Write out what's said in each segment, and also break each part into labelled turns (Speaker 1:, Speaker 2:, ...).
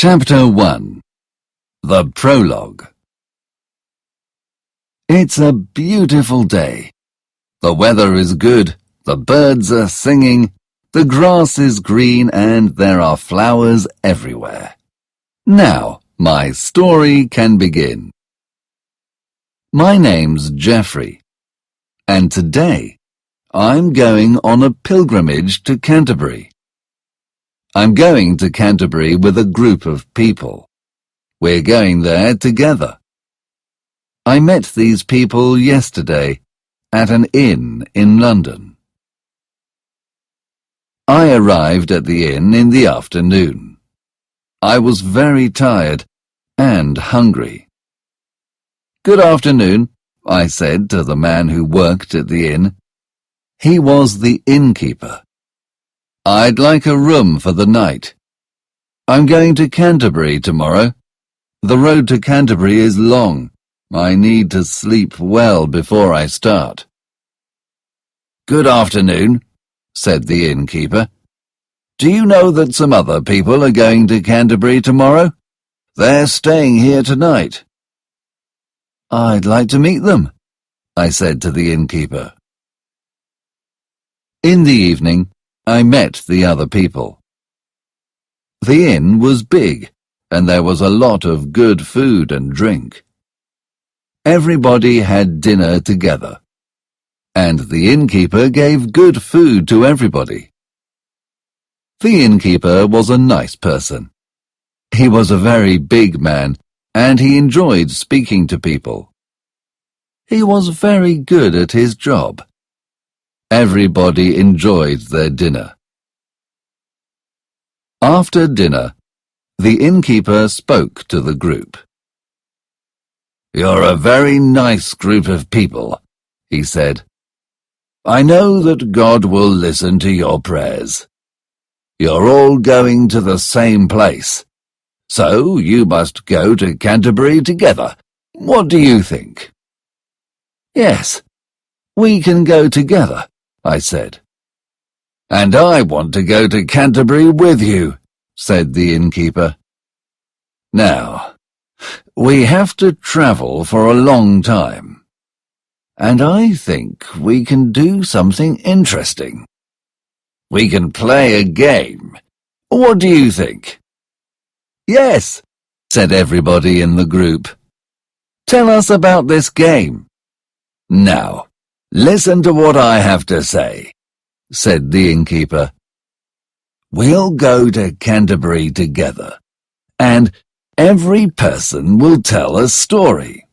Speaker 1: Chapter 1. The Prologue. It's a beautiful day. The weather is good, the birds are singing, the grass is green, and there are flowers everywhere. Now, my story can begin. My name's Geoffrey, and today I'm going on a pilgrimage to Canterbury. I'm going to Canterbury with a group of people. We're going there together. I met these people yesterday at an inn in London. I arrived at the inn in the afternoon. I was very tired and hungry. "Good afternoon," I said to the man who worked at the inn. He was the innkeeper. "I'd like a room for the night. I'm going to Canterbury tomorrow. The road to Canterbury is long. I need to sleep well before I start." "Good afternoon," said the innkeeper. "Do you know that some other people are going to Canterbury tomorrow? They're staying here tonight." "I'd like to meet them," I said to the innkeeper. In the evening, I met the other people. The inn was big, and there was a lot of good food and drink. Everybody had dinner together, and the innkeeper gave good food to everybody. The innkeeper was a nice person. He was a very big man, and he enjoyed speaking to people. He was very good at his job. Everybody enjoyed their dinner. After dinner, the innkeeper spoke to the group. "You're a very nice group of people," he said. "I know that God will listen to your prayers. You're all going to the same place, so you must go to Canterbury together. What do you think?" "Yes, we can go together," I said. "And I want to go to Canterbury with you," said the innkeeper. "Now, we have to travel for a long time, and I think we can do something interesting. We can play a game. What do you think?" "Yes," said everybody in the group. "Tell us about this game." "Now, listen to what I have to say," said the innkeeper. "We'll go to Canterbury together, and every person will tell a story.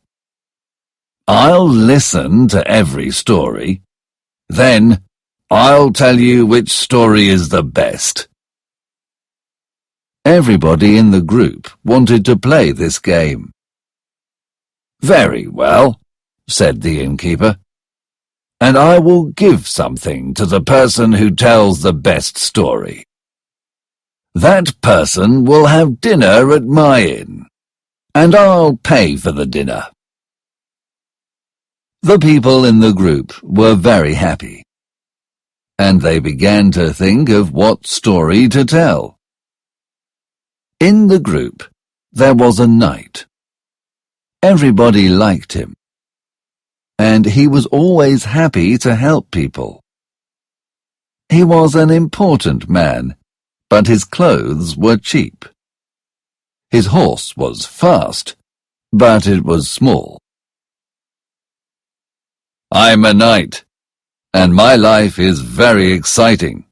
Speaker 1: I'll listen to every story. Then I'll tell you which story is the best." Everybody in the group wanted to play this game. "Very well," said the innkeeper. "And I will give something to the person who tells the best story. That person will have dinner at my inn, and I'll pay for the dinner." The people in the group were very happy, and they began to think of what story to tell. In the group, there was a knight. Everybody liked him, and he was always happy to help people. He was an important man, but his clothes were cheap. His horse was fast, but it was small. "I'm a knight, and my life is very exciting,"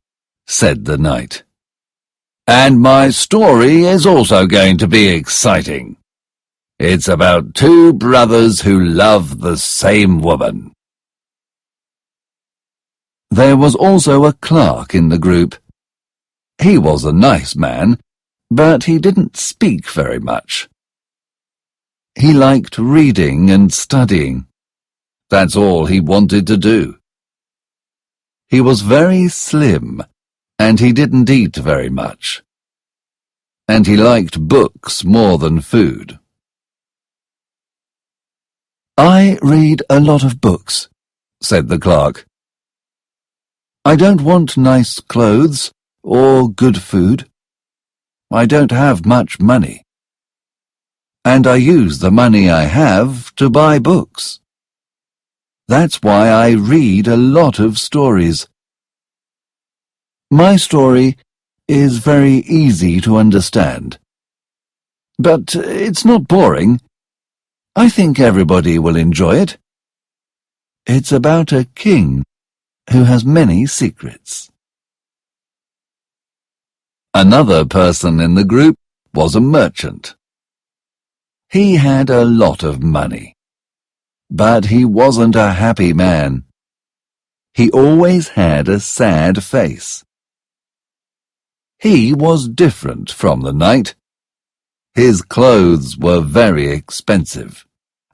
Speaker 1: said the knight. "And my story is also going to be exciting. It's about two brothers who love the same woman." There was also a clerk in the group. He was a nice man, but he didn't speak very much. He liked reading and studying. That's all he wanted to do. He was very slim, and he didn't eat very much. And he liked books more than food. "I read a lot of books," said the clerk. "I don't want nice clothes or good food. I don't have much money. And I use the money I have to buy books. That's why I read a lot of stories. My story is very easy to understand. But it's not boring. I think everybody will enjoy it. It's about a king who has many secrets. Another person in the group was a merchant. He had a lot of money, but he wasn't a happy man. He always had a sad face. He was different from the knight. His clothes were very expensive.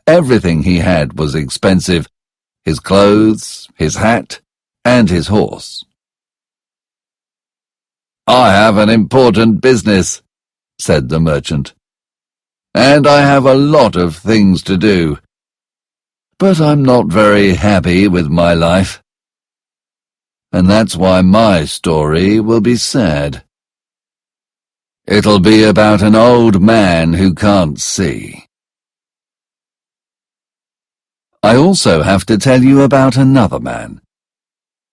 Speaker 1: Everything he had was expensive: his clothes, his hat, and his horse. "I have an important business," said the merchant, "and I have a lot of things to do. But I'm not very happy with my life. And that's why my story will be sad. It'll be about an old man who can't see." I also have to tell you about another man.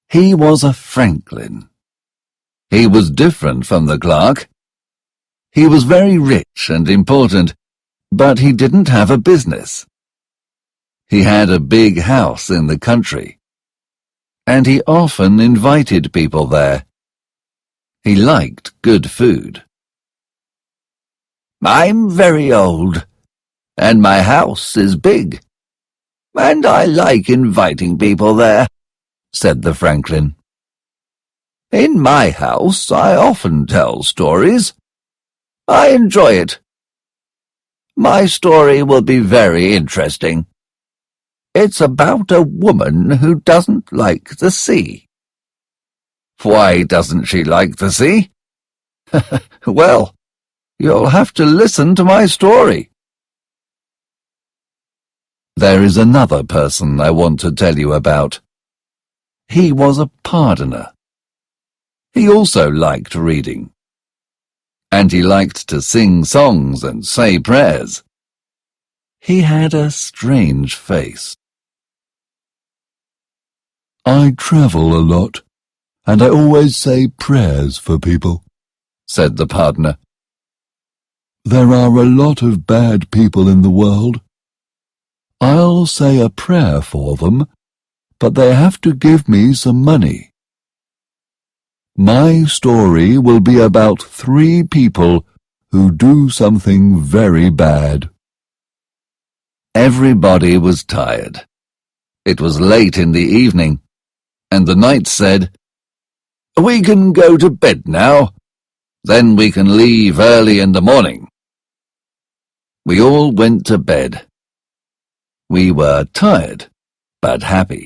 Speaker 1: He was a franklin. He was different from the clerk. He was very rich and important, but he didn't have a business. He had a big house in the country, and he often invited people there. He liked good food. "I'm very old, and my house is big, and I like inviting people there," said the franklin. "In my house I often tell stories. I enjoy it. My story will be very interesting. It's about a woman who doesn't like the sea." "Why doesn't she like the sea?" "Well, you'll have to listen to my story." There is another person I want to tell you about. He was a pardoner. He also liked reading. And he liked to sing songs and say prayers. He had a strange face. "I travel a lot, and I always say prayers for people," said the pardoner. "There are a lot of bad people in the world. I'll say a prayer for them, but they have to give me some money. My story will be about 3 people who do something very bad." Everybody was tired. It was late in the evening, and the knight said, "We can go to bed now. Then we can leave early in the morning." We all went to bed. We were tired, but happy.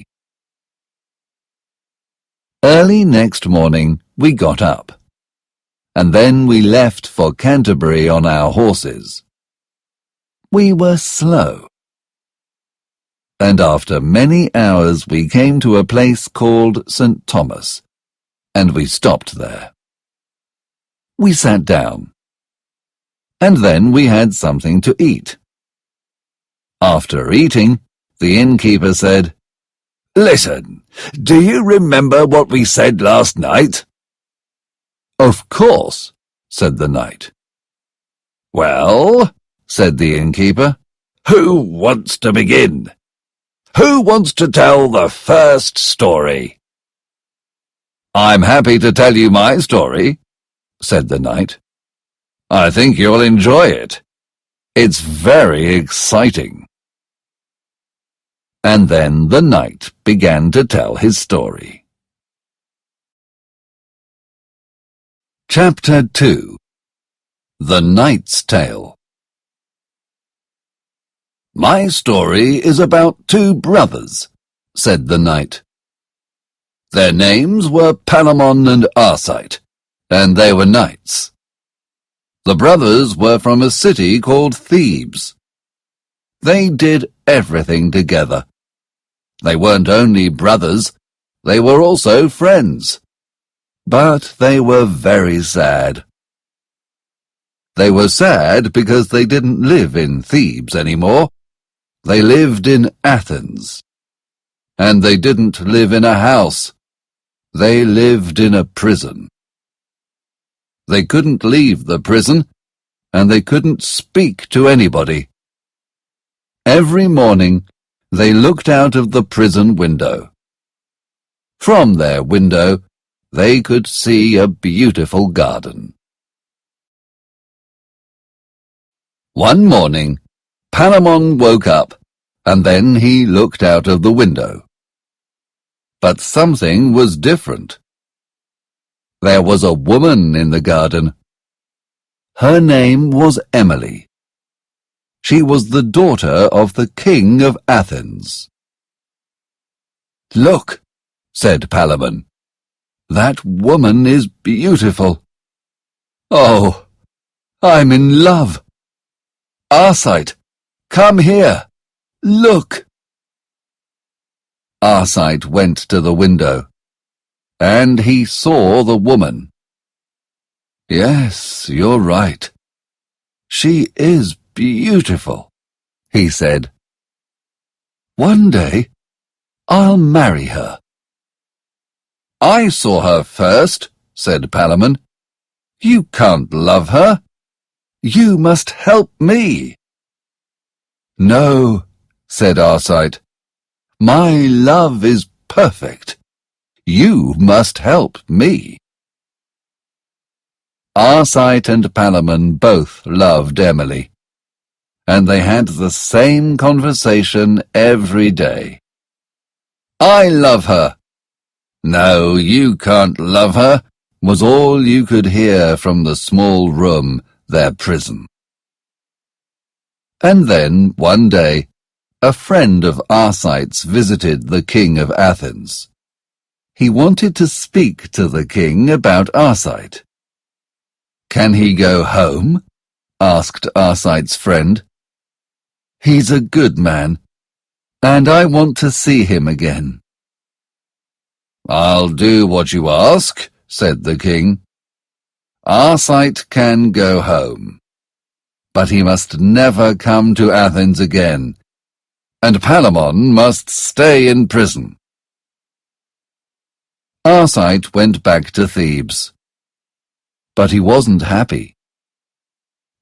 Speaker 1: Early next morning we got up, and then we left for Canterbury on our horses. We were slow, and after many hours we came to a place called St. Thomas, and we stopped there. We sat down, and then we had something to eat. After eating, the innkeeper said, "Listen, do you remember what we said last night?" "Of course," said the knight. "Well," said the innkeeper, "who wants to begin? Who wants to tell the first story?" "I'm happy to tell you my story," said the knight. "I think you'll enjoy it. It's very exciting." And then the knight began to tell his story. Chapter 2. The Knight's Tale. "My story is about 2 brothers," said the knight. "Their names were Palamon and Arcite, and they were knights. The brothers were from a city called Thebes. They did everything together. They weren't only brothers, they were also friends. But they were very sad. They were sad because they didn't live in Thebes anymore. They lived in Athens. And they didn't live in a house. They lived in a prison. They couldn't leave the prison, and they couldn't speak to anybody. Every morning, they looked out of the prison window. From their window, they could see a beautiful garden. One morning, Palamon woke up, and then he looked out of the window. But something was different. There was a woman in the garden. Her name was Emily. She was the daughter of the king of Athens. "Look," said Palamon. "That woman is beautiful. Oh, I'm in love. Arcite, come here. Look." Arcite went to the window, and he saw the woman. "Yes, you're right. She is beautiful," he said. "One day, I'll marry her." "I saw her first," said Palamon. "You can't love her. You must help me." "No," said Arcite. "My love is perfect. You must help me." Arcite and Palamon both loved Emily, and they had the same conversation every day. "I love her." "No, you can't love her," was all you could hear from the small room, their prison. And then, one day, a friend of Arcite's visited the king of Athens. He wanted to speak to the king about Arcite. "Can he go home?" asked Arcite's friend. "He's a good man, and I want to see him again." "I'll do what you ask," said the king. "Arcite can go home, but he must never come to Athens again, and Palamon must stay in prison." Arcite went back to Thebes, but he wasn't happy.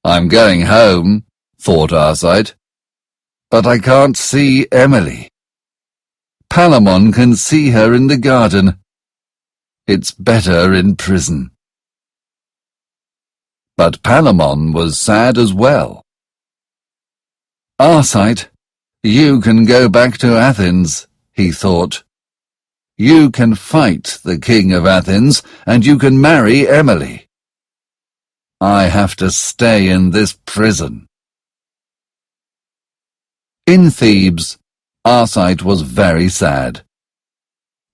Speaker 1: "I'm going home," thought Arcite, "but I can't see Emily. Palamon can see her in the garden. It's better in prison." But Palamon was sad as well. "Arcite, you can go back to Athens," he thought. "You can fight the king of Athens, and you can marry Emily. I have to stay in this prison." In Thebes, Arcite was very sad.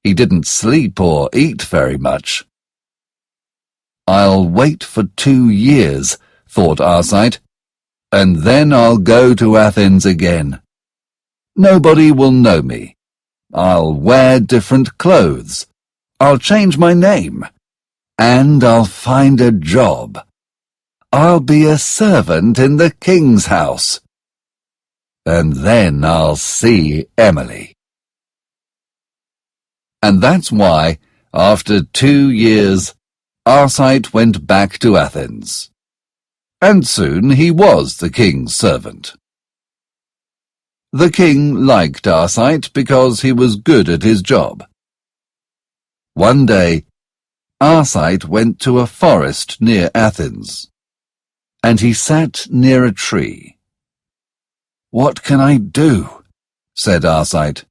Speaker 1: He didn't sleep or eat very much. "I'll wait for 2 years," thought Arcite, "and then I'll go to Athens again. Nobody will know me. I'll wear different clothes. I'll change my name. And I'll find a job. I'll be a servant in the king's house. And then I'll see Emily." And that's why, after 2 years, Arcite went back to Athens. And soon he was the king's servant. The king liked Arcite because he was good at his job. One day, Arcite went to a forest near Athens, and he sat near a tree. "What can I do?" said Arcite.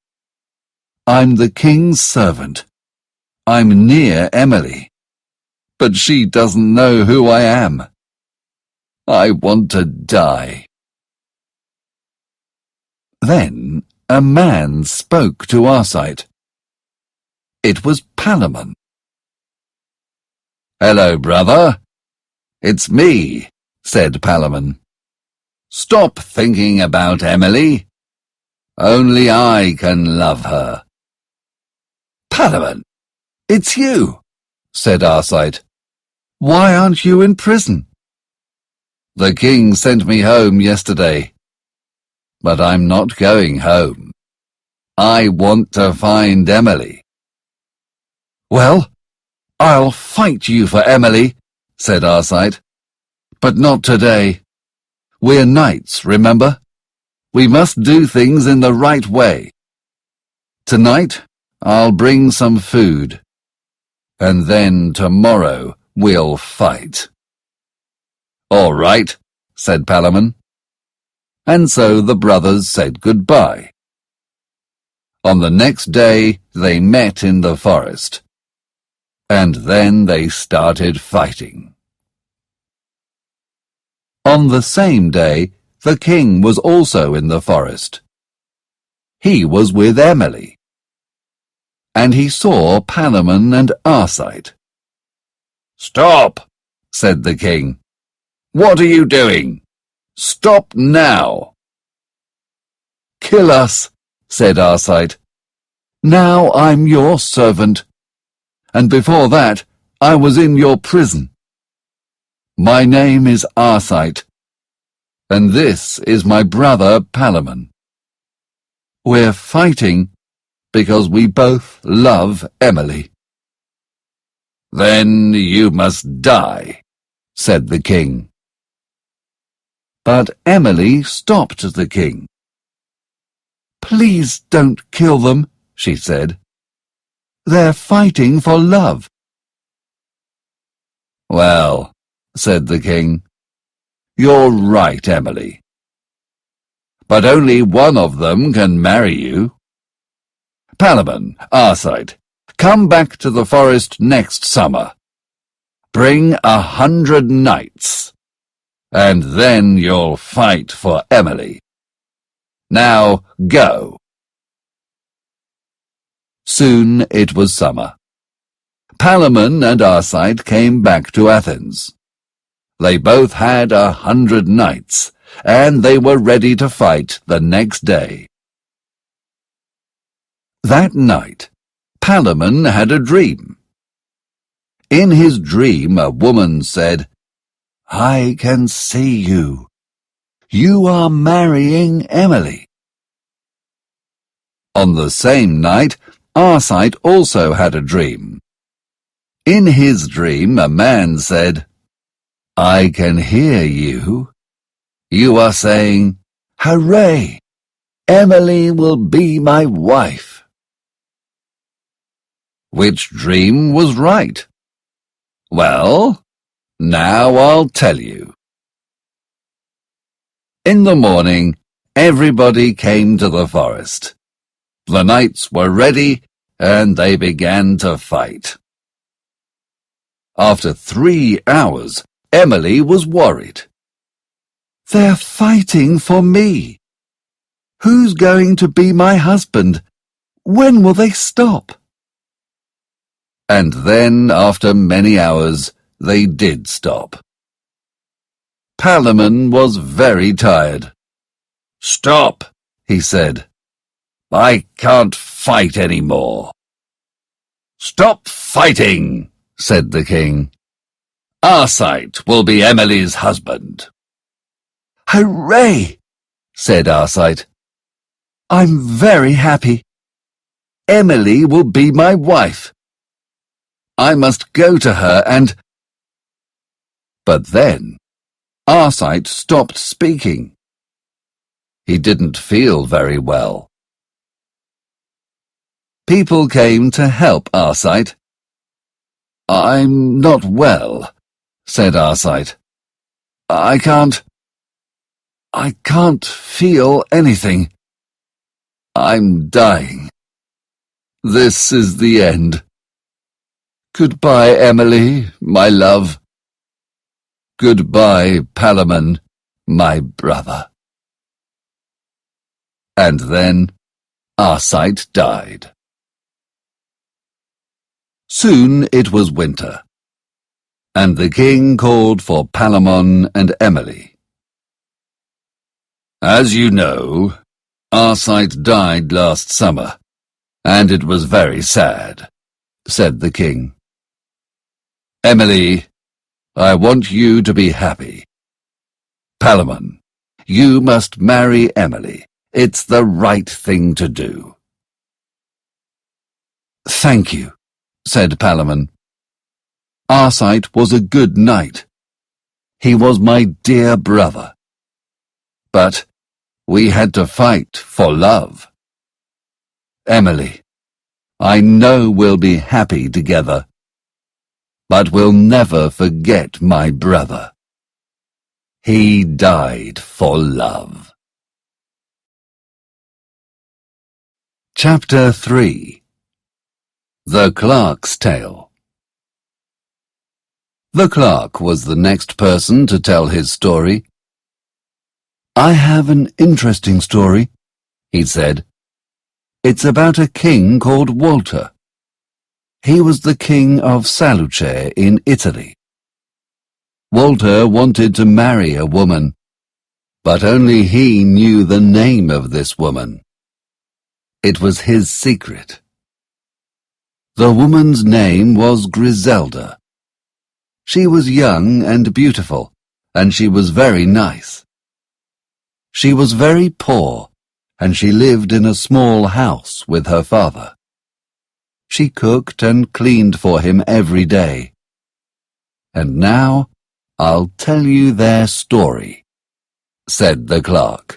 Speaker 1: "I'm the king's servant. I'm near Emily, but she doesn't know who I am. I want to die." Then a man spoke to Arcite. It was Palamon. "Hello, brother. It's me," said Palamon. "Stop thinking about Emily. Only I can love her." "Palamon, it's you," said Arcite. "Why aren't you in prison?" The king sent me home yesterday, but I'm not going home. I want to find Emily." "Well, I'll fight you for Emily," said Arcite. "But not today. We're knights, remember? We must do things in the right way. Tonight, I'll bring some food, and then tomorrow we'll fight." "All right," said Palamon. And so the brothers said goodbye. On the next day they met in the forest, and then they started fighting. On the same day, the king was also in the forest. He was with Emily, and he saw Palamon and Arcite. "Stop," said the king. "What are you doing? Stop now." "Kill us," said Arcite. "Now I'm your servant, and before that I was in your prison. My name is Arcite, and this is my brother Palamon. We're fighting because we both love Emily." "Then you must die," said the king. But Emily stopped the king. "Please don't kill them," she said. "They're fighting for love." "Well," said the king, "you're right, Emily. But only one of them can marry you. Palamon, Arcite, come back to the forest next summer. Bring 100 knights, and then you'll fight for Emily. Now go." Soon it was summer. Palamon and Arcite came back to Athens. They both had 100 knights, and they were ready to fight the next day. That night, Palamon had a dream. In his dream, a woman said, "I can see you. You are marrying Emily." On the same night, Arcite also had a dream. In his dream, a man said, "I can hear you. You are saying, 'Hooray! Emily will be my wife.'" Which dream was right? Well, now I'll tell you. In the morning, everybody came to the forest. The knights were ready, and they began to fight. After 3 hours, Emily was worried. "They're fighting for me. Who's going to be my husband? When will they stop?" And then, after many hours, they did stop. Palamon was very tired. "Stop," he said. "I can't fight any more." "Stop fighting," said the king. "Arcite will be Emily's husband." "Hooray!" said Arcite. "I'm very happy. Emily will be my wife. I must go to her and—" But then Arcite stopped speaking. He didn't feel very well. People came to help Arcite. "I'm not well," said Arcite. I can't feel anything. I'm dying. This is the end. Goodbye, Emily, my love. Goodbye, Palamon, my brother." And then Arcite died. Soon it was winter, and the king called for Palamon and Emily. "As you know, Arcite died last summer, and it was very sad," said the king. "Emily, I want you to be happy. Palamon, you must marry Emily. It's the right thing to do." "Thank you," said Palamon. "Arcite was a good knight. He was my dear brother. But we had to fight for love. Emily, I know we'll be happy together, but we'll never forget my brother. He died for love." Chapter 3. The Clerk's Tale. The clerk was the next person to tell his story. "I have an interesting story," he said. "It's about a king called Walter. He was the king of Salluce in Italy. Walter wanted to marry a woman, but only he knew the name of this woman. It was his secret. The woman's name was Griselda. She was young and beautiful, and she was very nice. She was very poor, and she lived in a small house with her father. She cooked and cleaned for him every day. And now I'll tell you their story," said the clerk.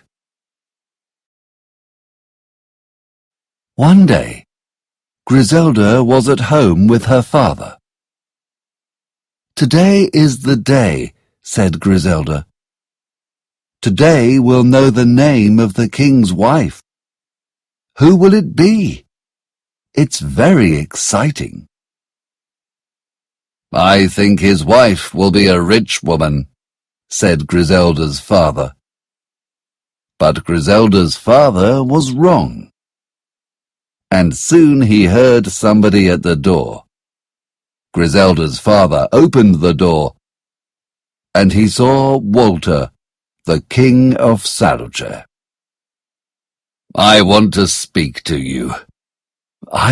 Speaker 1: One day, Griselda was at home with her father. "Today is the day," said Griselda. "Today we'll know the name of the king's wife. Who will it be? It's very exciting." "I think his wife will be a rich woman," said Griselda's father. But Griselda's father was wrong. And soon he heard somebody at the door. Griselda's father opened the door, and he saw Walter, the king of Salluce. "I want to speak to you.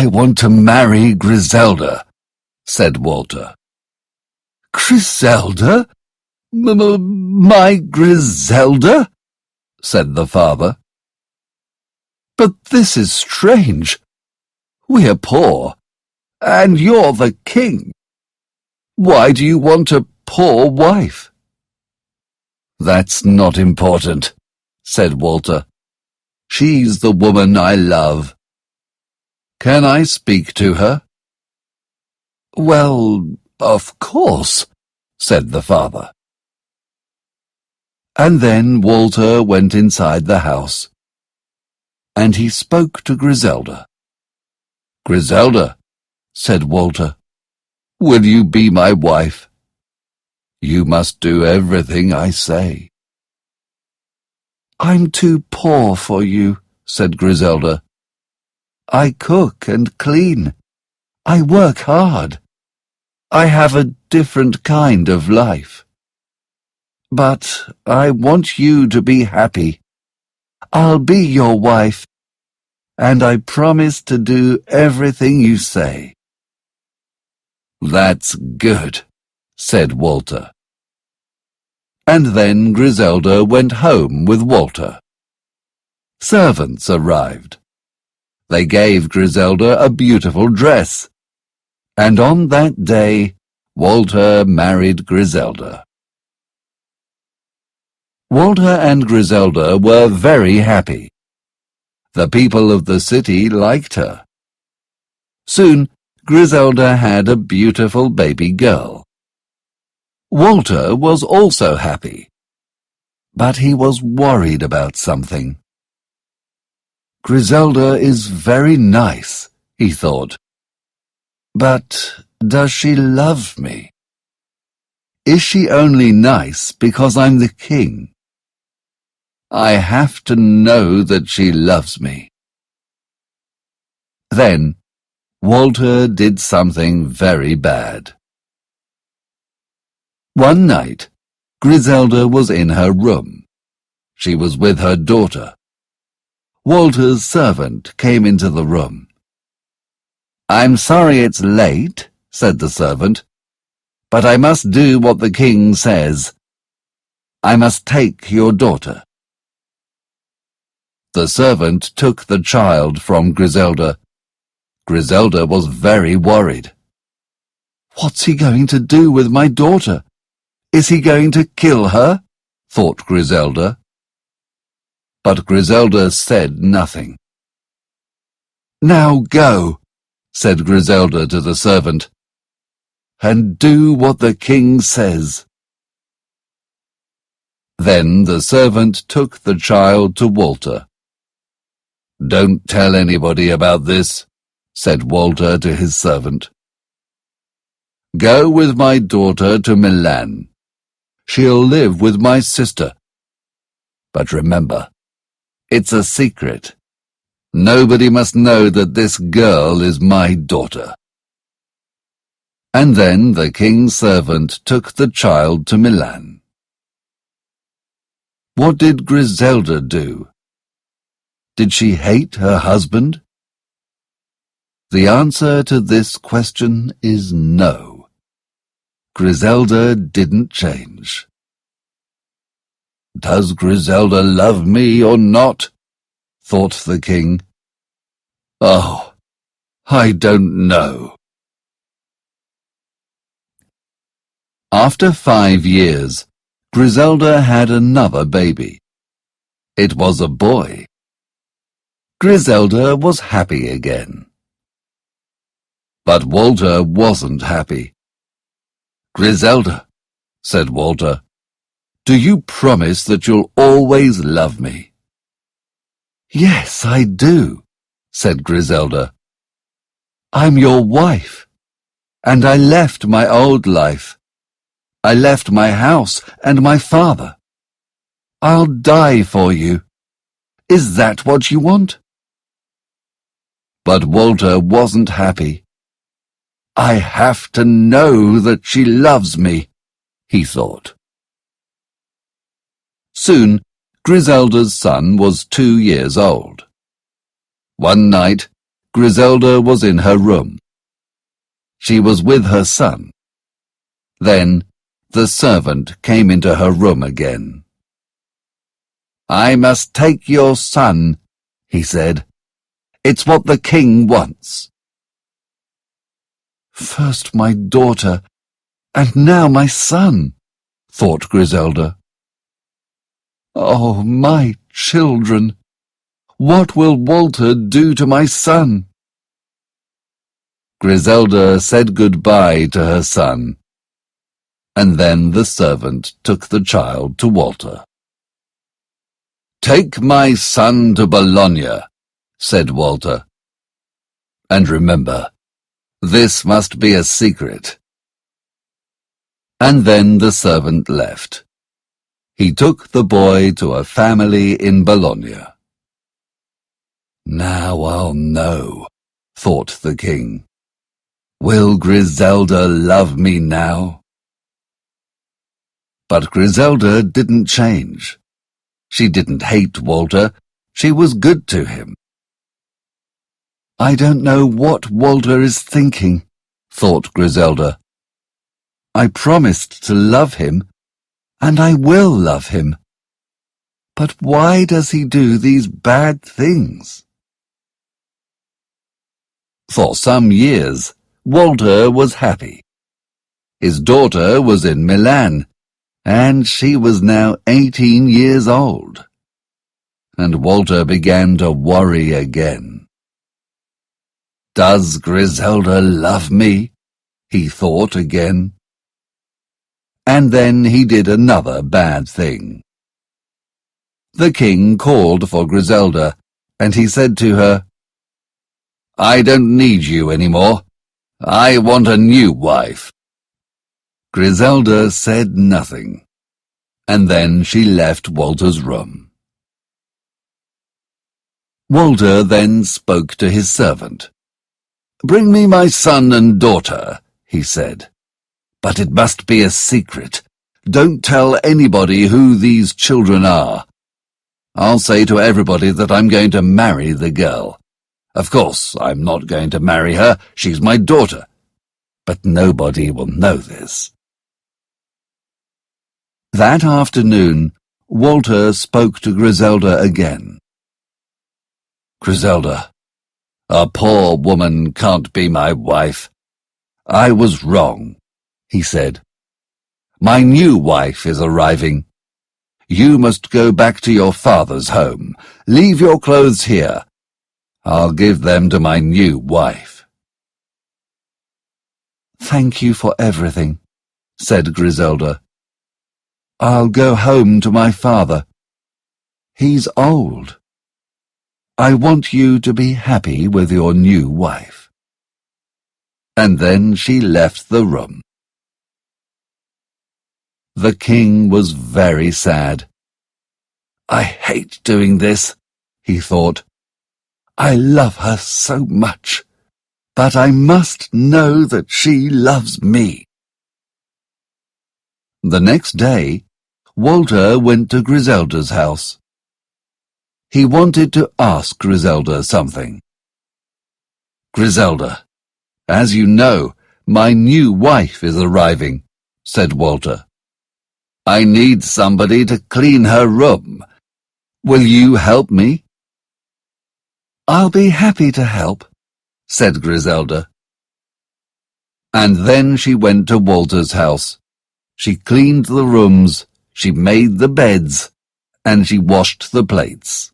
Speaker 1: I want to marry Griselda," said Walter. "Griselda? My Griselda?" said the father. "But this is strange. We're poor, and you're the king. Why do you want a poor wife?" "That's not important," said Walter. "She's the woman I love. Can I speak to her?" "Well, of course," said the father. And then Walter went inside the house, and he spoke to Griselda. "Griselda," said Walter, "will you be my wife? You must do everything I say." "I'm too poor for you," said Griselda. "I cook and clean. I work hard. I have a different kind of life. But I want you to be happy. I'll be your wife, and I promise to do everything you say." "That's good," said Walter. And then Griselda went home with Walter. Servants arrived. They gave Griselda a beautiful dress, and on that day Walter married Griselda. Walter and Griselda were very happy. The people of the city liked her. Soon Griselda had a beautiful baby girl. Walter was also happy, but he was worried about something. "Griselda is very nice," he thought. "But does she love me? Is she only nice because I'm the king? I have to know that she loves me." Then Walter did something very bad. One night, Griselda was in her room. She was with her daughter. Walter's servant came into the room. "I'm sorry it's late," said the servant, "but I must do what the king says. I must take your daughter." The servant took the child from Griselda. Griselda was very worried. "What's he going to do with my daughter? Is he going to kill her?" thought Griselda. But Griselda said nothing. "Now go," said Griselda to the servant, "and do what the king says." Then the servant took the child to Walter. "Don't tell anybody about this," said Walter to his servant. "Go with my daughter to Milan. She'll live with my sister. But remember, it's a secret. Nobody must know that this girl is my daughter." And then the king's servant took the child to Milan. What did Griselda do? Did she hate her husband? The answer to this question is no. Griselda didn't change. "Does Griselda love me or not?" thought the king. "Oh, I don't know." After 5 years, Griselda had another baby. It was a boy. Griselda was happy again. But Walter wasn't happy. "Griselda," said Walter, "do you promise that you'll always love me?" "Yes, I do," said Griselda. "I'm your wife, and I left my old life. I left my house and my father. I'll die for you. Is that what you want?" But Walter wasn't happy. "I have to know that she loves me," he thought. Soon, Griselda's son was 2 years old. One night, Griselda was in her room. She was with her son. Then, the servant came into her room again. "I must take your son," he said. "It's what the king wants." "First my daughter, and now my son," thought Griselda. "Oh, my children! What will Walter do to my son?" Griselda said goodbye to her son, and then the servant took the child to Walter. "Take my son to Bologna," said Walter. "And remember, this must be a secret." And then the servant left. He took the boy to a family in Bologna. "Now I'll know," thought the king. "Will Griselda love me now?" But Griselda didn't change. She didn't hate Walter. She was good to him. "I don't know what Walter is thinking," thought Griselda. "I promised to love him, and I will love him. But why does he do these bad things?" For some years, Walter was happy. His daughter was in Milan, and she was now 18 years old. And Walter began to worry again. "Does Griselda love me?" he thought again. And then he did another bad thing. The king called for Griselda, and he said to her, "I don't need you anymore. I want a new wife." Griselda said nothing, and then she left Walter's room. Walter then spoke to his servant. "Bring me my son and daughter," he said. "But it must be a secret. Don't tell anybody who these children are. I'll say to everybody that I'm going to marry the girl. Of course, I'm not going to marry her. She's my daughter. But nobody will know this." That afternoon, Walter spoke to Griselda again. "Griselda, a poor woman can't be my wife. I was wrong," he said. "My new wife is arriving. You must go back to your father's home. Leave your clothes here. I'll give them to my new wife." "Thank you for everything," said Griselda. "I'll go home to my father. He's old. I want you to be happy with your new wife." And then she left the room. The king was very sad. "I hate doing this," he thought. "I love her so much, but I must know that she loves me." The next day, Walter went to Griselda's house. He wanted to ask Griselda something. "Griselda, as you know, my new wife is arriving," said Walter. "I need somebody to clean her room. Will you help me?" "I'll be happy to help," said Griselda. And then she went to Walter's house. She cleaned the rooms, she made the beds, and she washed the plates.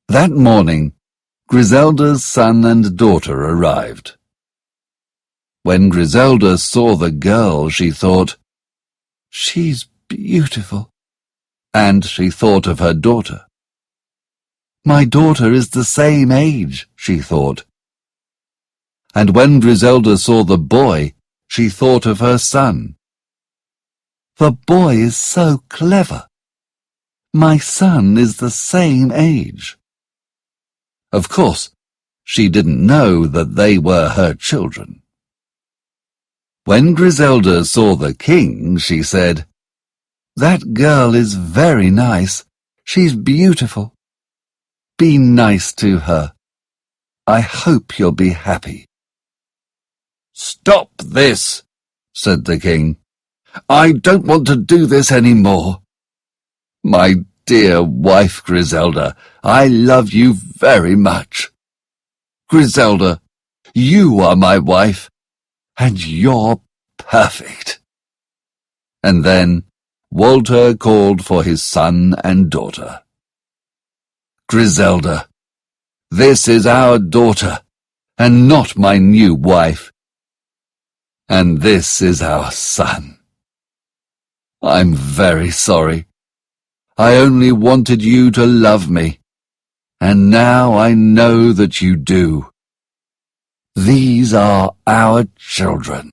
Speaker 1: That morning, Griselda's son and daughter arrived. When Griselda saw the girl, she thought, "She's beautiful," and she thought of her daughter. "My daughter is the same age," she thought. And when Griselda saw the boy, she thought of her son. "The boy is so clever. My son is the same age." Of course, she didn't know that they were her children. When Griselda saw the king, she said, "That girl is very nice. She's beautiful. Be nice to her. I hope you'll be happy." "Stop this," said the king. "I don't want to do this any more. My dear wife Griselda, I love you very much. Griselda, you are my wife, and you're perfect." And then Walter called for his son and daughter. "Griselda, this is our daughter, and not my new wife. And this is our son. I'm very sorry. I only wanted you to love me, and now I know that you do. These are our children."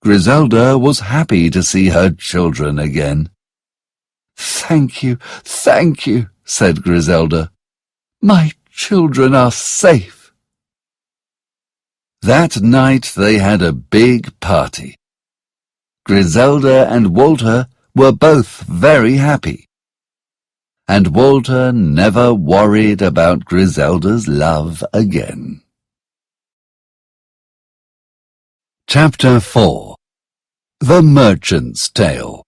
Speaker 1: Griselda was happy to see her children again. Thank you," said Griselda. "My children are safe." That night they had a big party. Griselda and Walter were both very happy, and Walter never worried about Griselda's love again. Chapter 4. The Merchant's Tale.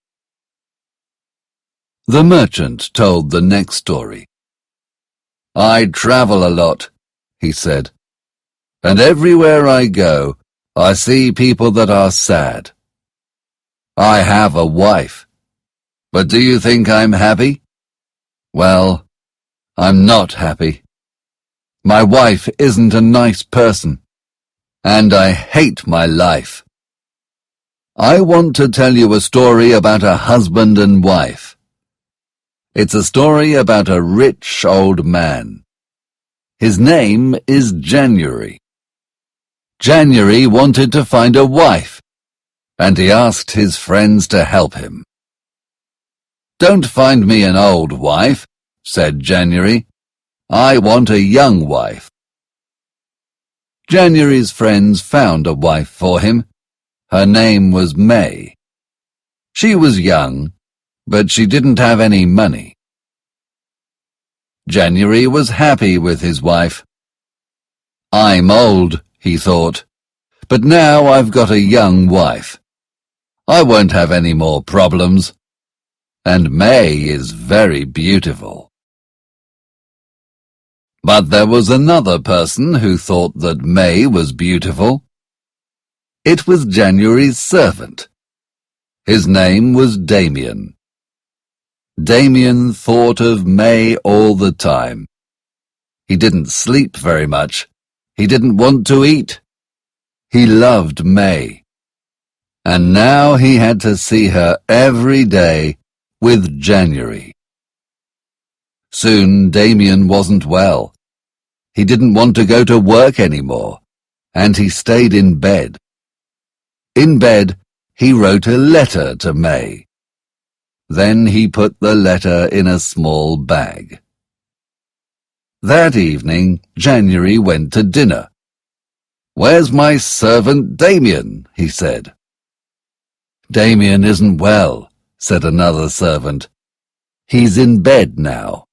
Speaker 1: The merchant told the next story. "I travel a lot," he said, "and everywhere I go, I see people that are sad. I have a wife, but do you think I'm happy? Well, I'm not happy. My wife isn't a nice person, and I hate my life. I want to tell you a story about a husband and wife. It's a story about a rich old man. His name is January. January wanted to find a wife, and he asked his friends to help him. "Don't find me an old wife," said January. "I want a young wife." January's friends found a wife for him. Her name was May. She was young, but she didn't have any money. January was happy with his wife. "I'm old," he thought, "but now I've got a young wife. I won't have any more problems. And May is very beautiful. But there was another person who thought that May was beautiful. It was January's servant. His name was Damien. Damien thought of May all the time. He didn't sleep very much. He didn't want to eat. He loved May. And now he had to see her every day with January. Soon Damien wasn't well. He didn't want to go to work anymore, and he stayed in bed. In bed, he wrote a letter to May. Then he put the letter in a small bag. That evening, January went to dinner. "Where's my servant Damien?" he said. "Damien isn't well," said another servant. "He's in bed now."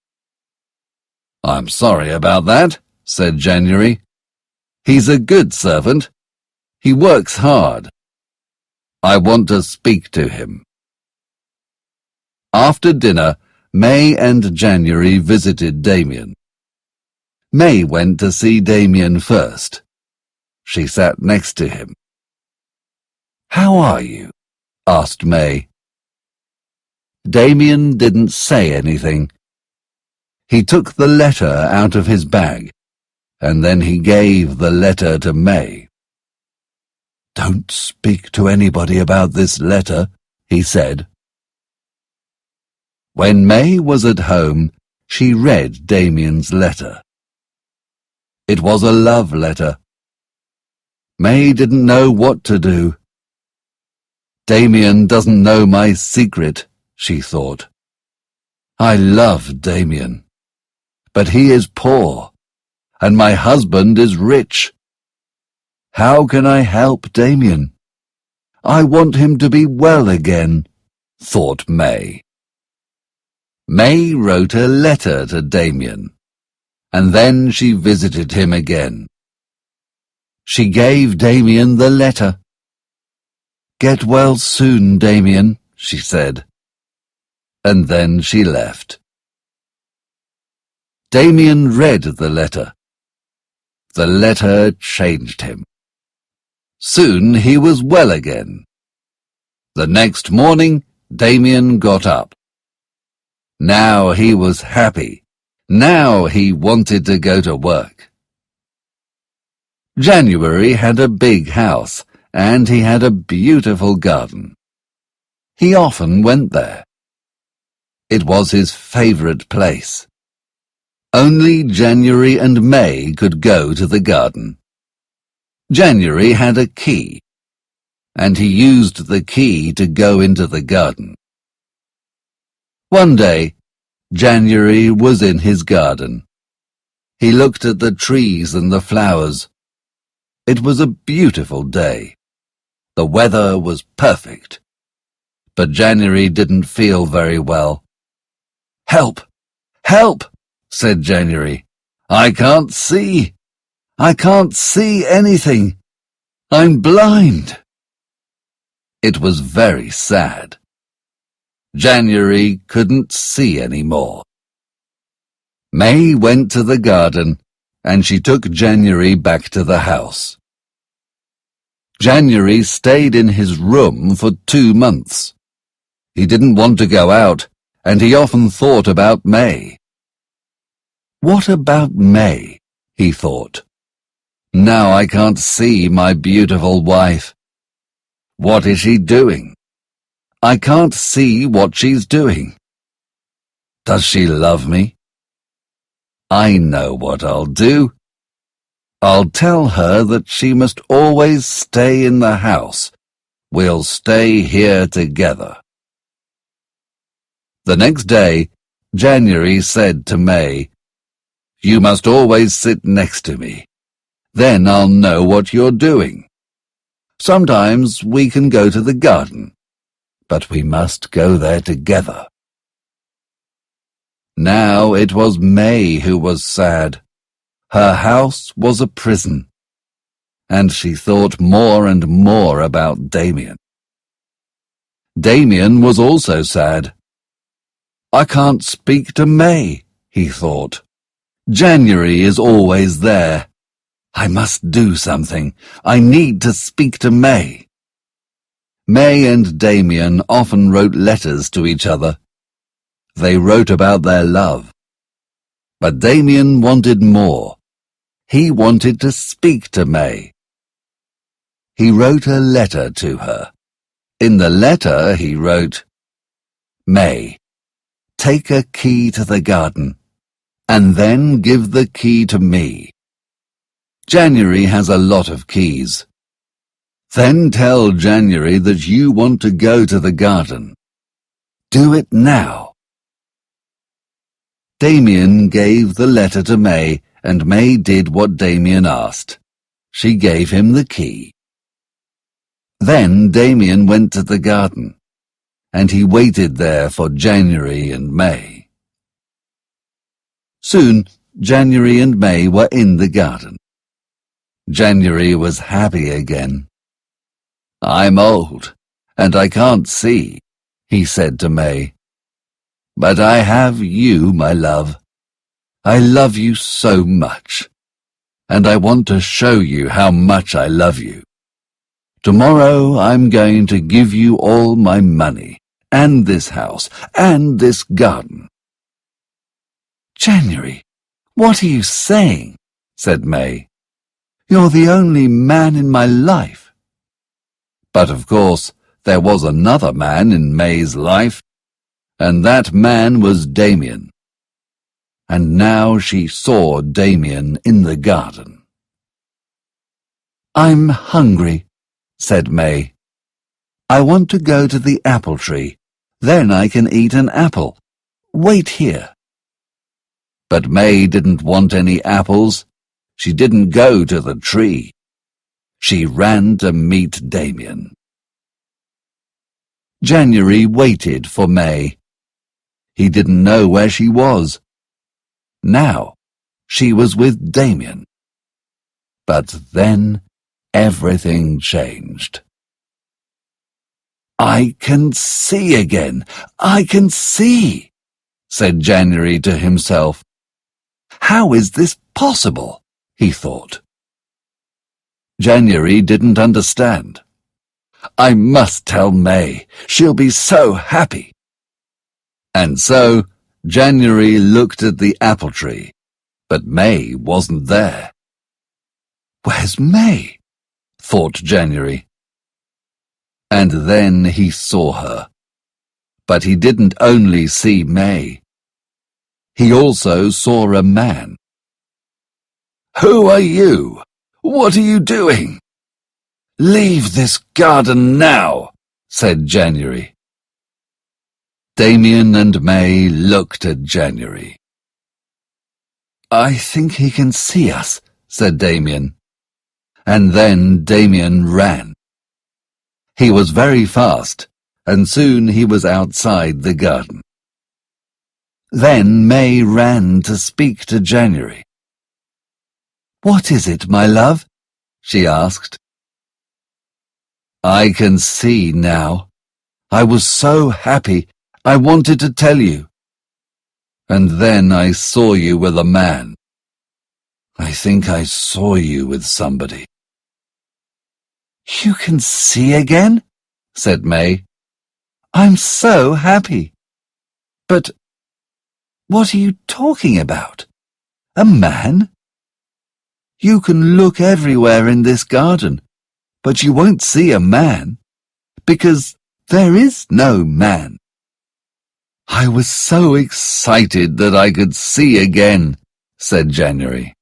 Speaker 1: "I'm sorry about that," said January. "He's a good servant. He works hard. I want to speak to him." After dinner, May and January visited Damien. May went to see Damien first. She sat next to him. "How are you?" asked May. Damien didn't say anything. He took the letter out of his bag, and then he gave the letter to May. "Don't speak to anybody about this letter," he said. When May was at home, she read Damien's letter. It was a love letter. May didn't know what to do. "Damien doesn't know my secret," she thought. "I love Damien, but he is poor, and my husband is rich. How can I help Damien? I want him to be well again," thought May. May wrote a letter to Damien, and then she visited him again. She gave Damien the letter. "Get well soon, Damien," she said. And then she left. Damien read the letter. The letter changed him. Soon he was well again. The next morning, Damien got up. Now he was happy. Now he wanted to go to work. January had a big house, and he had a beautiful garden. He often went there. It was his favorite place. Only January and May could go to the garden. January had a key, and he used the key to go into the garden. One day, January was in his garden. He looked at the trees and the flowers. It was a beautiful day. The weather was perfect. But January didn't feel very well. "Help! Help!" said January. "I can't see. I can't see anything. I'm blind." It was very sad. January couldn't see any more. May went to the garden, and she took January back to the house. January stayed in his room for 2 months. He didn't want to go out, and he often thought about May. "What about May?" he thought. "Now I can't see my beautiful wife. What is she doing? I can't see what she's doing. Does she love me? I know what I'll do. I'll tell her that she must always stay in the house. We'll stay here together." The next day, January said to May, "You must always sit next to me. Then I'll know what you're doing. Sometimes we can go to the garden, but we must go there together." Now it was May who was sad. Her house was a prison, and she thought more and more about Damien. Damien was also sad. I can't speak to May, he thought. January is always there. I must do something. I need to speak to May. May and Damien often wrote letters to each other. They wrote about their love. But Damien wanted more. He wanted to speak to May. He wrote a letter to her. In the letter he wrote, May, take a key to the garden, and then give the key to me. January has a lot of keys. Then tell January that you want to go to the garden. Do it now. Damien gave the letter to May, and May did what Damien asked. She gave him the key. Then Damien went to the garden, and he waited there for January and May. Soon, January and May were in the garden. January was happy again. I'm old, and I can't see, he said to May. But I have you, my love. I love you so much, and I want to show you how much I love you. Tomorrow I'm going to give you all my money, and this house, and this garden. January, what are you saying? Said May. You're the only man in my life. But of course, there was another man in May's life, and that man was Damien. And now she saw Damien in the garden. I'm hungry, said May. I want to go to the apple tree. Then I can eat an apple. Wait here. But May didn't want any apples. She didn't go to the tree. She ran to meet Damien. January waited for May. He didn't know where she was. Now she was with Damien. But then everything changed. I can see again. I can see, said January to himself. How is this possible? He thought. January didn't understand. I must tell May. She'll be so happy. And so January looked at the apple tree, but May wasn't there. Where's May? Thought January. And then he saw her. But he didn't only see May. He also saw a man. Who are you? What are you doing? Leave this garden now, said January. Damien and May looked at January. I think he can see us, said Damien. And then Damien ran. He was very fast, and soon he was outside the garden. Then May ran to speak to January. What is it, my love? She asked. I can see now. I was so happy, I wanted to tell you. And then I saw you with a man. I think I saw you with somebody. You can see again? Said May. I'm so happy. But what are you talking about? A man? You can look everywhere in this garden, but you won't see a man, because there is no man. I was so excited that I could see again, said January.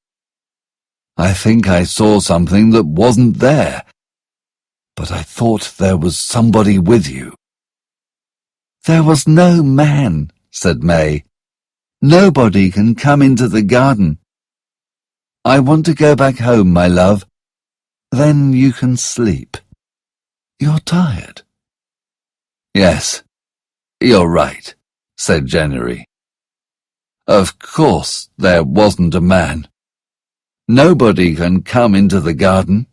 Speaker 1: I think I saw something that wasn't there, but I thought there was somebody with you. There was no man, said May. Nobody can come into the garden. I want to go back home, my love. Then you can sleep. You're tired. Yes, you're right, said January. Of course there wasn't a man. Nobody can come into the garden.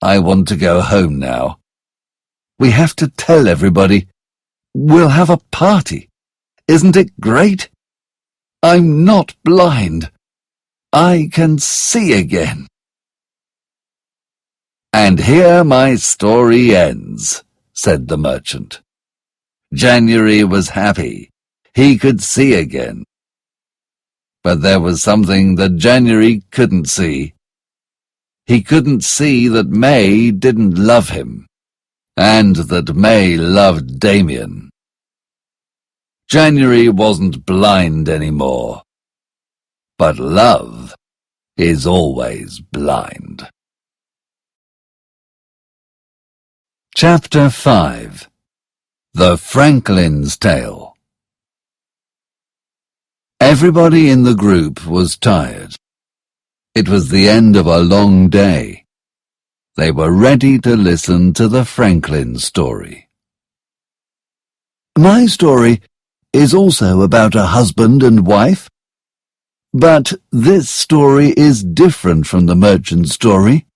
Speaker 1: I want to go home now. We have to tell everybody. We'll have a party. Isn't it great? I'm not blind. I can see again. And here my story ends, said the merchant. January was happy. He could see again. But there was something that January couldn't see. He couldn't see that May didn't love him, and that May loved Damien. January wasn't blind anymore, but love is always blind. Chapter 5. The Franklin's Tale. Everybody in the group was tired. It was the end of a long day. They were ready to listen to the Franklin story. My story is also about a husband and wife, but this story is different from the merchant's story.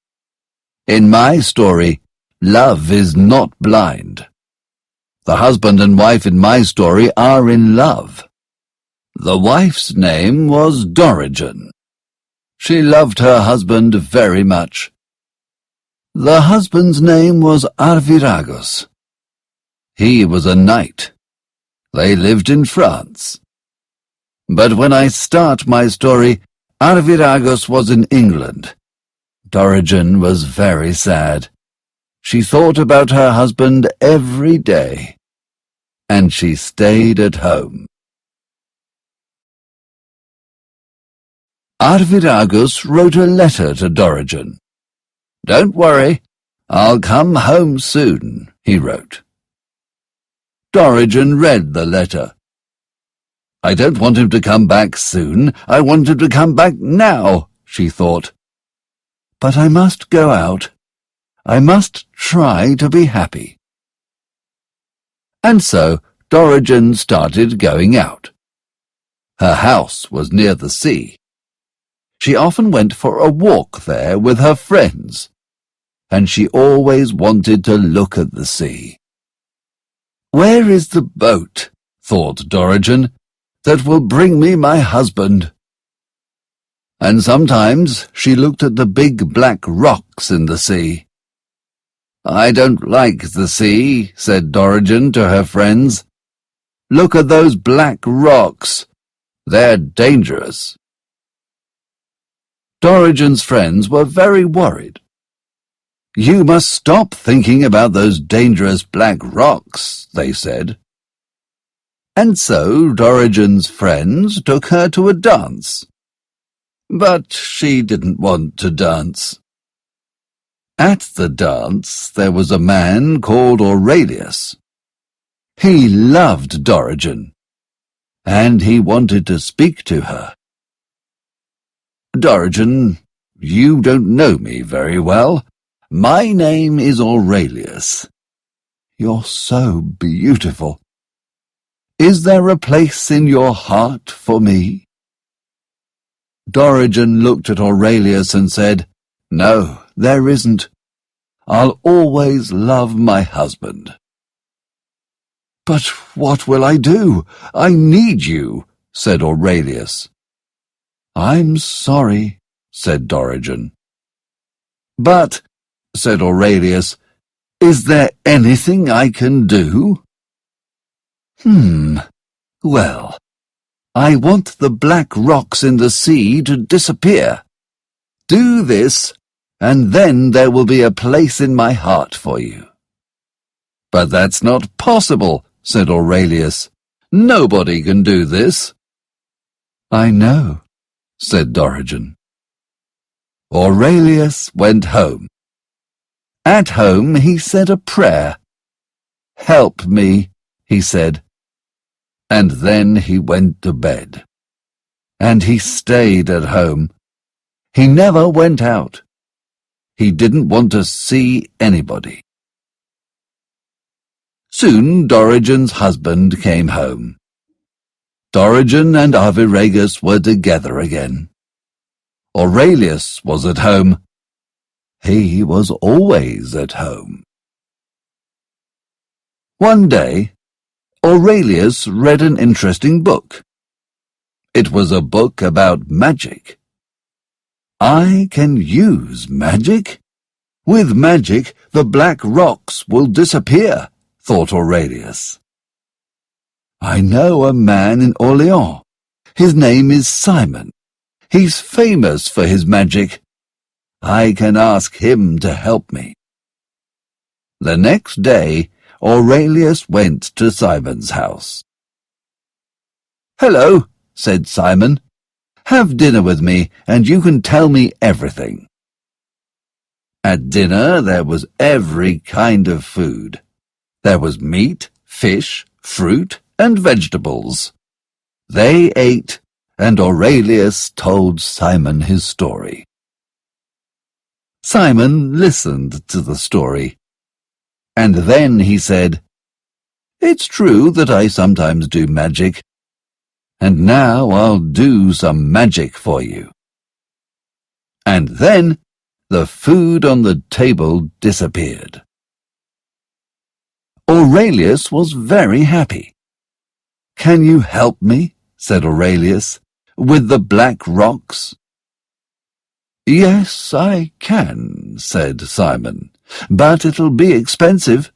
Speaker 1: In my story, love is not blind. The husband and wife in my story are in love. The wife's name was Dorigen. She loved her husband very much. The husband's name was Arviragus. He was a knight. They lived in France. But when I start my story, Arviragus was in England. Dorigen was very sad. She thought about her husband every day, and she stayed at home. Arviragus wrote a letter to Dorigen. "Don't worry, I'll come home soon," he wrote. Dorigen read the letter. "I don't want him to come back soon. I want him to come back now," she thought. "But I must go out. I must try to be happy." And so Dorigen started going out. Her house was near the sea. She often went for a walk there with her friends, and she always wanted to look at the sea. "Where is the boat," thought Dorigen, "that will bring me my husband?" And sometimes she looked at the big black rocks in the sea. "I don't like the sea," said Dorigen to her friends. "Look at those black rocks. They're dangerous." Dorigen's friends were very worried. "You must stop thinking about those dangerous black rocks," they said. And so Dorigen's friends took her to a dance. But she didn't want to dance. At the dance there was a man called Aurelius. He loved Dorigen, and he wanted to speak to her. "Dorigen, you don't know me very well. My name is Aurelius. You're so beautiful. Is there a place in your heart for me?" Dorigen looked at Aurelius and said, "No, there isn't. I'll always love my husband." "But what will I do? I need you," said Aurelius. "I'm sorry," said Dorigen. "But," said Aurelius, "is there anything I can do?" Well, I want the black rocks in the sea to disappear. Do this, and then there will be a place in my heart for you." "But that's not possible," said Aurelius. "Nobody can do this." "I know," said Dorigen. Aurelius went home. At home he said a prayer. "Help me," he said. And then he went to bed. And he stayed at home. He never went out. He didn't want to see anybody. Soon Dorigen's husband came home. Dorigen and Arviragus were together again. Aurelius was at home. He was always at home. One day, Aurelius read an interesting book. It was a book about magic. I can use magic? With magic, the black rocks will disappear, thought Aurelius. I know a man in Orléans. His name is Simon. He's famous for his magic. I can ask him to help me. The next day, Aurelius went to Simon's house. "Hello," said Simon. "Have dinner with me, and you can tell me everything." At dinner there was every kind of food. There was meat, fish, fruit, and vegetables. They ate, and Aurelius told Simon his story. Simon listened to the story, and then he said, "It's true that I sometimes do magic, and now I'll do some magic for you." And then the food on the table disappeared. Aurelius was very happy. "Can you help me?" said Aurelius, "with the black rocks?" "Yes, I can," said Simon, "but it'll be expensive.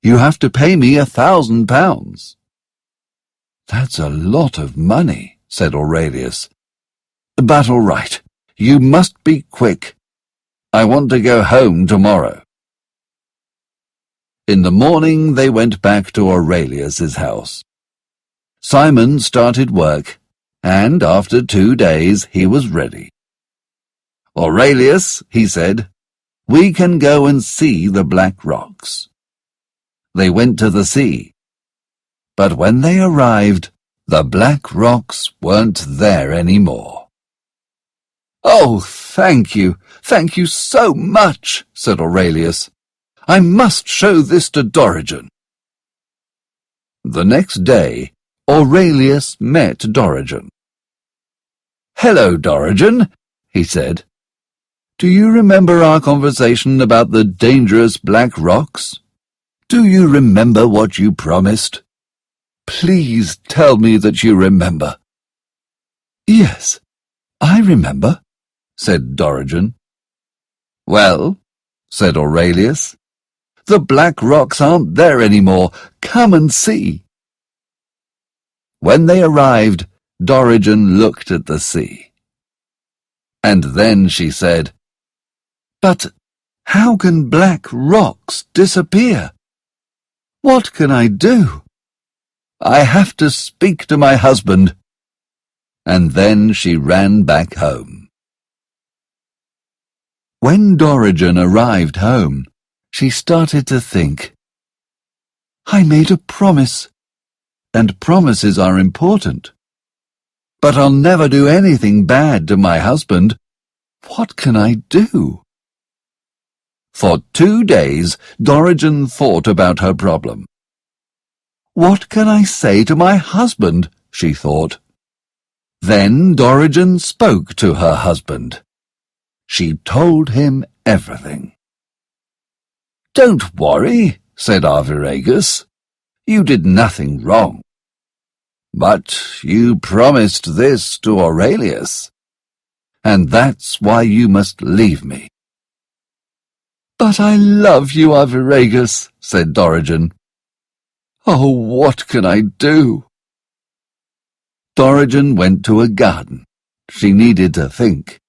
Speaker 1: You have to pay me £1,000. "That's a lot of money," said Aurelius. "But all right, you must be quick. I want to go home tomorrow." In the morning they went back to Aurelius's house. Simon started work, and after 2 days he was ready. "Aurelius," he said, "we can go and see the black rocks." They went to the sea, but when they arrived, the black rocks weren't there anymore. "Oh, thank you so much," said Aurelius. "I must show this to Dorigen." The next day, Aurelius met Dorigen. "Hello, Dorigen," he said. "Do you remember our conversation about the dangerous black rocks? Do you remember what you promised? Please tell me that you remember." "Yes, I remember," said Dorigen. "Well," said Aurelius, "the black rocks aren't there anymore. Come and see." When they arrived, Dorigen looked at the sea. And then she said, "But how can black rocks disappear? What can I do? I have to speak to my husband." And then she ran back home. When Dorigen arrived home, she started to think, "I made a promise, and promises are important. But I'll never do anything bad to my husband. What can I do?" For 2 days, Dorigen thought about her problem. "What can I say to my husband?" she thought. Then Dorigen spoke to her husband. She told him everything. "Don't worry," said Arviragus. "You did nothing wrong. But you promised this to Aurelius, and that's why you must leave me." "But I love you, Arviragus," said Dorigen. "Oh, what can I do?" Dorigen went to a garden. She needed to think.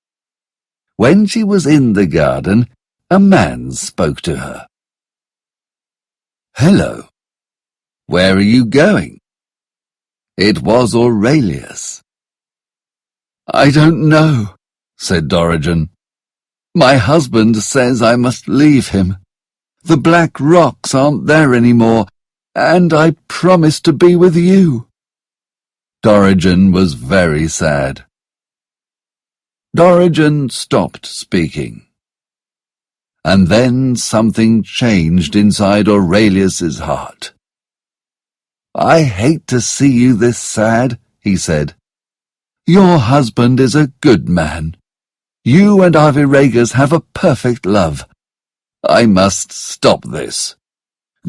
Speaker 1: When she was in the garden, a man spoke to her. "Hello. Where are you going?" It was Aurelius. "I don't know," said Dorigen. "My husband says I must leave him. The black rocks aren't there anymore, and I promised to be with you." Dorigen was very sad. Dorigen stopped speaking. And then something changed inside Aurelius's heart. "I hate to see you this sad," he said. "Your husband is a good man. You and Arviragus have a perfect love. I must stop this.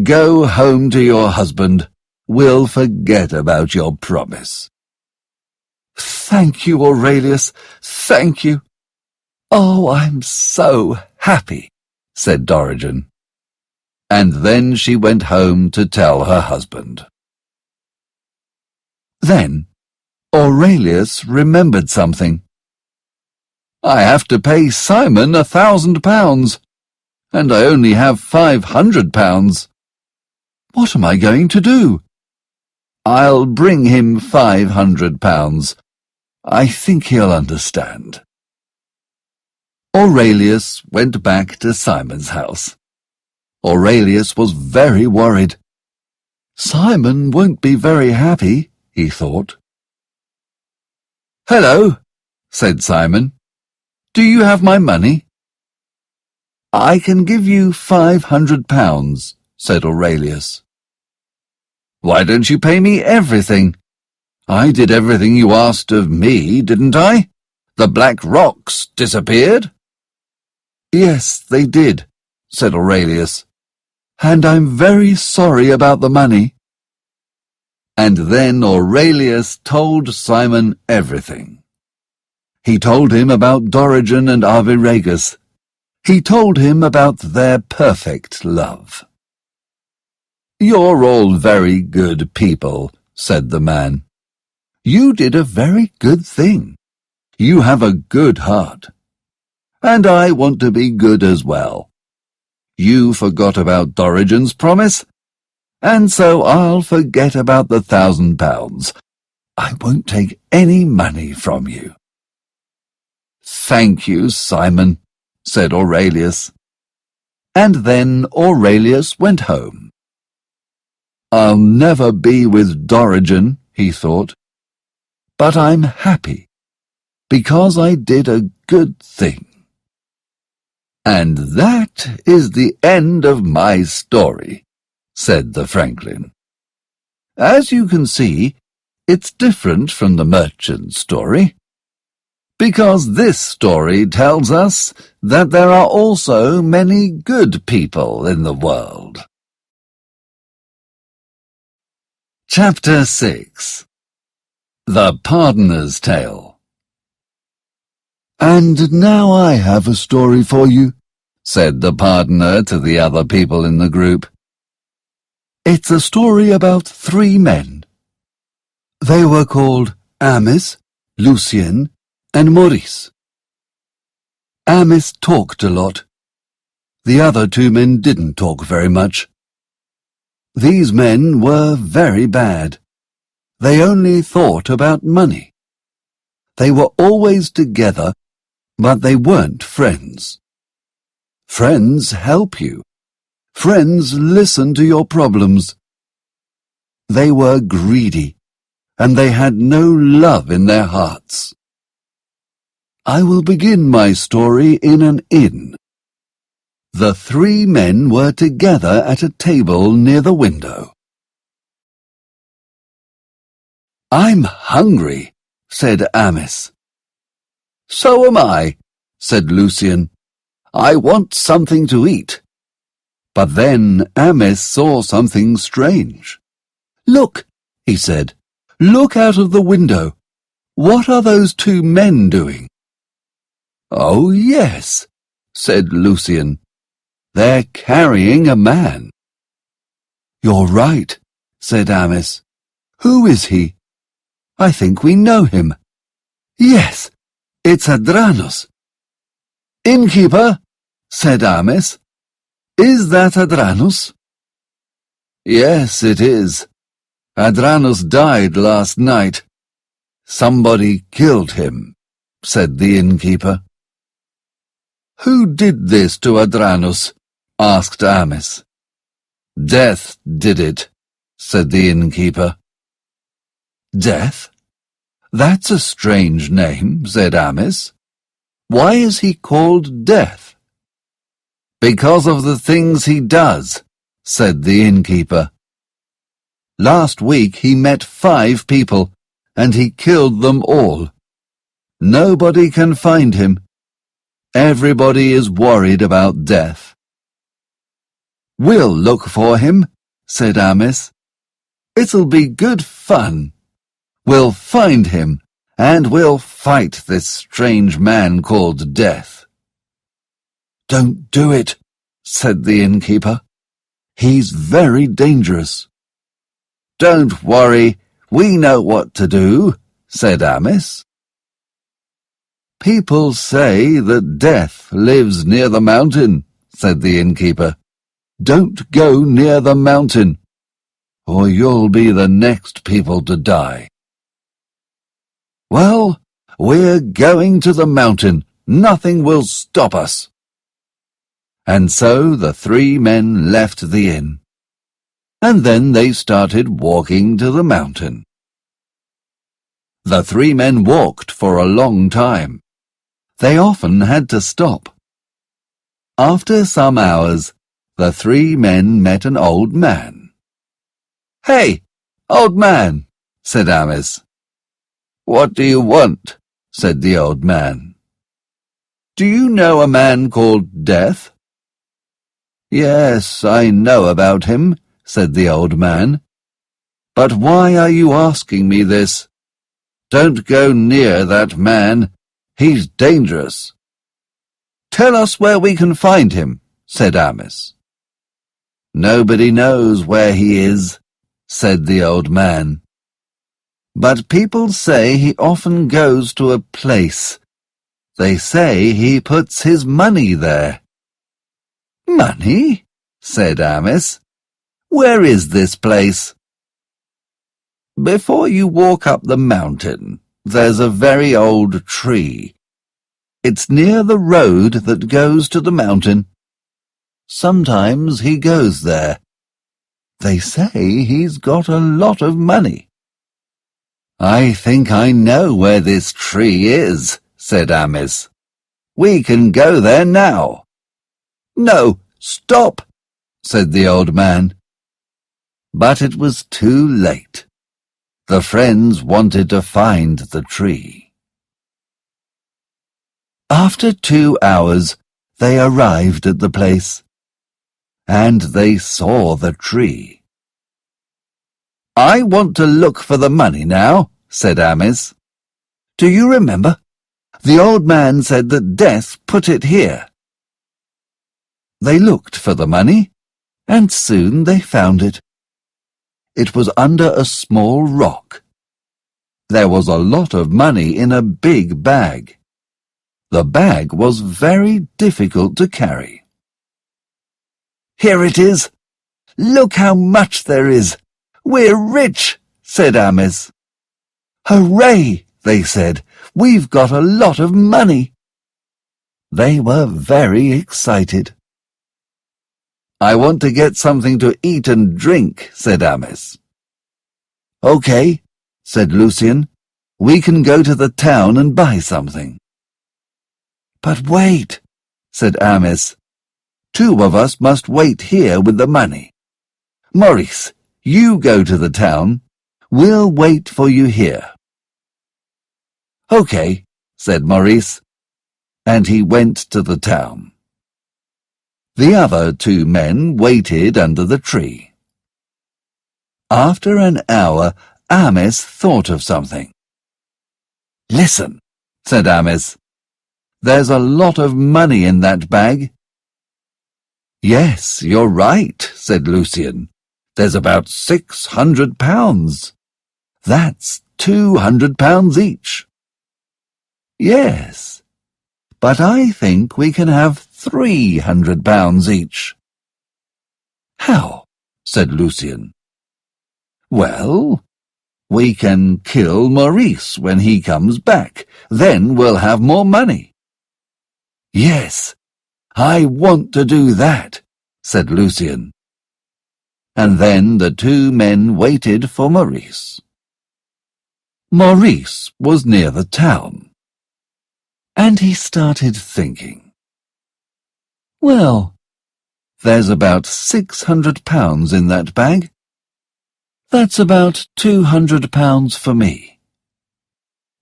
Speaker 1: Go home to your husband. We'll forget about your promise."
Speaker 2: "Thank you, Aurelius, thank you. Oh, I'm so happy," said Dorigen.
Speaker 1: And then she went home to tell her husband. Then Aurelius remembered something. "I have to pay Simon £1,000, and I only have £500. What am I going to do? I'll bring him £500. I think he'll understand." Aurelius went back to Simon's house. Aurelius was very worried. "Simon won't be very happy," he thought. "Hello," said Simon. "Do you have my money?" "I can give you £500, said Aurelius. "Why don't you pay me everything? I did everything you asked of me, didn't I? The black rocks disappeared." "Yes, they did," said Aurelius. "And I'm very sorry about the money." And then Aurelius told Simon everything. He told him about Dorigen and Arviragus. He told him about their perfect love. "You're all very good people," said the man. "You did a very good thing. You have a good heart. And I want to be good as well. You forgot about Dorigen's promise, and so I'll forget about the £1,000. I won't take any money from you." "Thank you, Simon," said Aurelius. And then Aurelius went home. "I'll never be with Dorigen," he thought, "but I'm happy, because I did a good thing." And that is the end of my story, said the Franklin. As you can see, it's different from the merchant's story, because this story tells us that there are also many good people in the world. Chapter 6. The Pardoner's Tale. "And now I have a story for you," said the pardoner to the other people in the group. "It's a story about 3 men. They were called Amis, Lucien, and Maurice. Amis talked a lot. The other 2 men didn't talk very much. These men were very bad. They only thought about money. They were always together, but they weren't friends. Friends help you. Friends listen to your problems. They were greedy, and they had no love in their hearts. I will begin my story in an inn. The 3 men were together at a table near the window. "I'm hungry," said Amis. "So am I," said Lucien. "I want something to eat." But then Amis saw something strange. "Look," he said. "Look out of the window. What are those 2 men doing?" "Oh, yes," said Lucien. "They're carrying a man." "You're right," said Amis. "Who is he? I think we know him. Yes, it's Adranus." "Innkeeper," said Amis, "is that Adranus?" "Yes, it is. Adranus died last night. Somebody killed him," said the innkeeper. "Who did this to Adranus?" asked Amis. "Death did it," said the innkeeper. "Death? That's a strange name," said Amis. "Why is he called Death?" "Because of the things he does," said the innkeeper. "Last week he met 5 people, and he killed them all. Nobody can find him. Everybody is worried about Death."
Speaker 2: "We'll look for him," said Amos. "It'll be good fun. We'll find him, and we'll fight this strange man called Death." "Don't do it," said the innkeeper. "He's very dangerous." "Don't worry, we know what to do," said Amos. "People say that Death lives near the mountain," said the innkeeper. "Don't go near the mountain, or you'll be the next people to die." "Well, we're going to the mountain. Nothing will stop us." And so the three men left the inn, and then they started walking to the mountain. The three men walked for a long time. They often had to stop. After some hours, the three men met an old man. "Hey, old man," said Amos. "What do you want?" said the old man. "Do you know a man called Death?" "Yes, I know about him," said the old man. "But why are you asking me this? Don't go near that man. He's dangerous." "Tell us where we can find him," said Amos. "Nobody knows where he is," said the old man. "But people say he often goes to a place. They say he puts his money there." "Money?" said Amos. "Where is this place?" "Before you walk up the mountain, there's a very old tree. It's near the road that goes to the mountain. Sometimes he goes there. They say he's got a lot of money." "I think I know where this tree is," said Amos. "We can go there now." "No, stop," said the old man. But it was too late. The friends wanted to find the tree. After 2 hours, they arrived at the place, and they saw the tree. "I want to look for the money now," said Amos. "Do you remember? The old man said that Death put it here." They looked for the money, and soon they found it. It was under a small rock. There was a lot of money in a big bag. The bag was very difficult to carry. "Here it is! Look how much there is! We're rich!" said Amos. "Hooray!" they said. "We've got a lot of money." They were very excited. "I want to get something to eat and drink," said Amos. "Okay," said Lucian. "We can go to the town and buy something." "But wait," said Amos. "Two of us must wait here with the money. Maurice, you go to the town. We'll wait for you here." "Okay," said Maurice, and he went to the town. The other two men waited under the tree. After an hour, Amos thought of something. "Listen," said Amos. "There's a lot of money in that bag." "Yes, you're right," said Lucian. "There's about £600. That's £200 each." "Yes, but I think we can have £300 each." "How?" said Lucian. "Well, we can kill Maurice when he comes back. Then we'll have more money." "Yes, I want to do that," said Lucian. And then the two men waited for Maurice. Maurice was near the town, and he started thinking. "Well, there's about £600 in that bag. That's about £200 for me.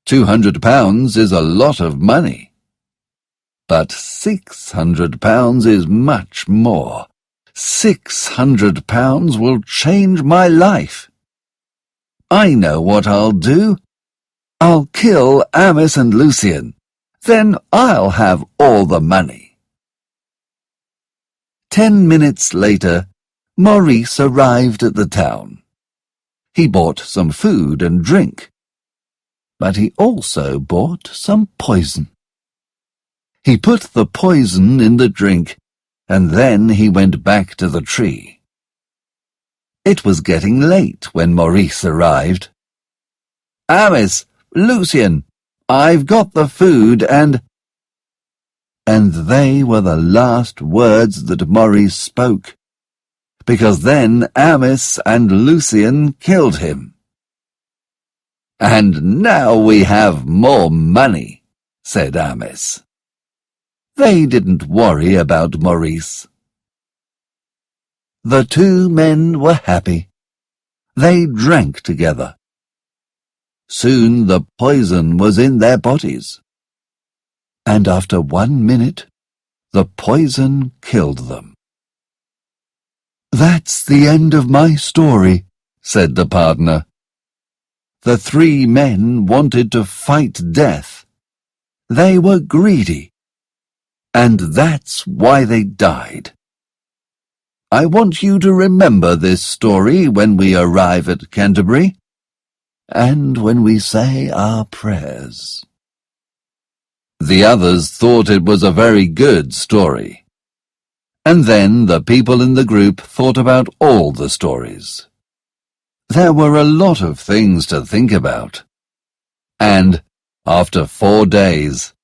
Speaker 2: £200 is a lot of money. But £600 is much more. £600 will change my life. I know what I'll do. I'll kill Amos and Lucian. Then I'll have all the money." 10 minutes later, Maurice arrived at the town. He bought some food and drink, but he also bought some poison. He put the poison in the drink, and then he went back to the tree. It was getting late when Maurice arrived. "Amos, Lucian, I've got the food and—" And they were the last words that Maurice spoke, because then Amos and Lucian killed him. "And now we have more money," said Amos. They didn't worry about Maurice. The two men were happy. They drank together. Soon the poison was in their bodies, and after 1 minute, the poison killed them. "That's the end of my story," said the partner. The 3 men wanted to fight death. They were greedy, and that's why they died. I want you to remember this story when we arrive at Canterbury, and when we say our prayers. The others thought it was a very good story. And then the people in the group thought about all the stories. There were a lot of things to think about. And, after 4 days,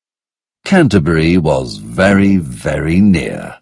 Speaker 2: Canterbury was very, very near.